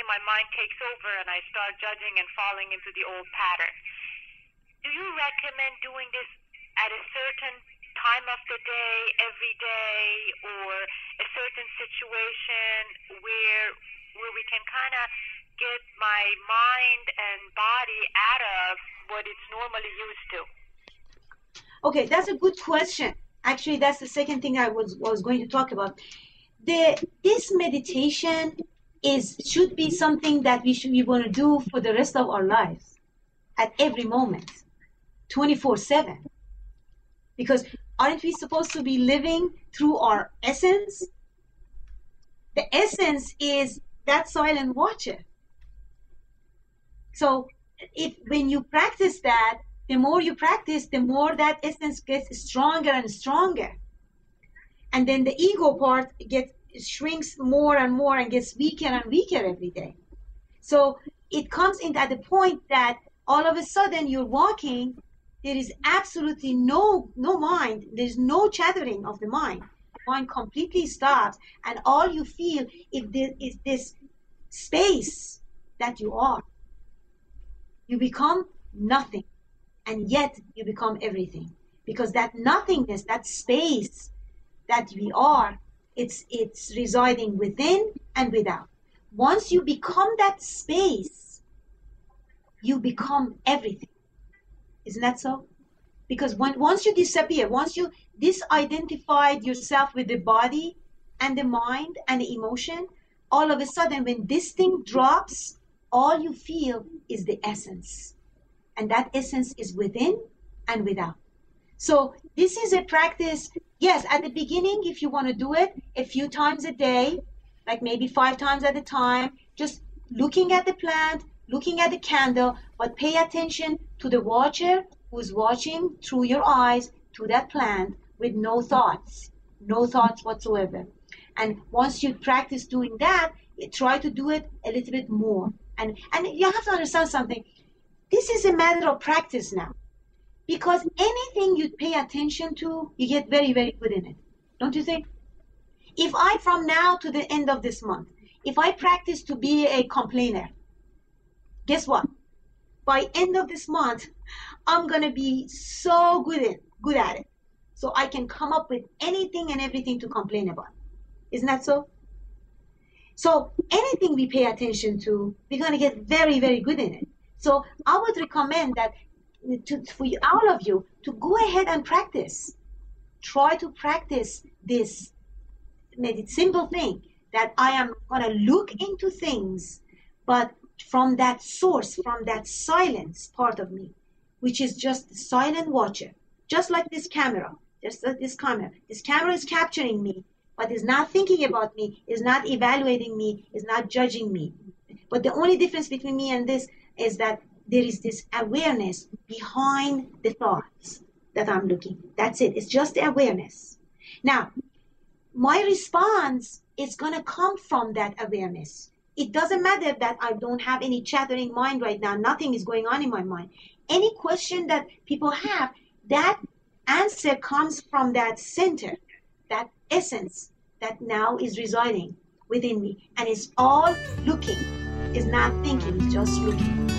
suddenly my mind takes over and I start judging and falling into the old pattern. Do you recommend doing this at a certain time of the day, every day, or a certain situation where we can kind of get my mind and body out of what it's normally used to? Okay, that's a good question. Actually, that's the second thing I was going to talk about. This meditation should be something that we want to do for the rest of our lives, at every moment, 24/7. Because aren't we supposed to be living through our essence? The essence is that silent watcher. So when you practice that, the more you practice, the more that essence gets stronger and stronger. And then the ego part shrinks more and more and gets weaker and weaker every day. So it comes in at the point that all of a sudden you're walking, there is absolutely no mind, there's no chattering of the mind. The mind completely stops, and all you feel is this space that you are. You become nothing, and yet you become everything. Because that nothingness, that space that we are, it's residing within and without. Once you become that space, you become everything. Isn't that so? Because once you disappear, once you disidentified yourself with the body and the mind and the emotion, all of a sudden when this thing drops, all you feel is the essence. And that essence is within and without. So this is a practice, yes, at the beginning, if you want to do it a few times a day, like maybe 5 times at a time, just looking at the plant, looking at the candle, but pay attention to the watcher who's watching through your eyes to that plant with no thoughts whatsoever. And once you practice doing that, try to do it a little bit more. And you have to understand something. This is a matter of practice now. Because anything you pay attention to, you get very, very good in it. Don't you think? If I, from now to the end of this month, if I practice to be a complainer, guess what? By end of this month, I'm going to be so good at it. So I can come up with anything and everything to complain about. Isn't that so? So anything we pay attention to, we're going to get very, very good in it. So I would recommend that for all of you to go ahead and practice. Try to practice this simple thing that I am going to look into things, but from that source, from that silence part of me, which is just the silent watcher, just like this camera, just like this camera. This camera is capturing me, but is not thinking about me, is not evaluating me, is not judging me. But the only difference between me and this is that there is this awareness behind the thoughts that I'm looking. That's it. It's just the awareness. Now, my response is going to come from that awareness. It doesn't matter that I don't have any chattering mind right now. Nothing is going on in my mind. Any question that people have, that answer comes from that center, that essence that now is residing within me. And it's all looking. It's not thinking, it's just looking.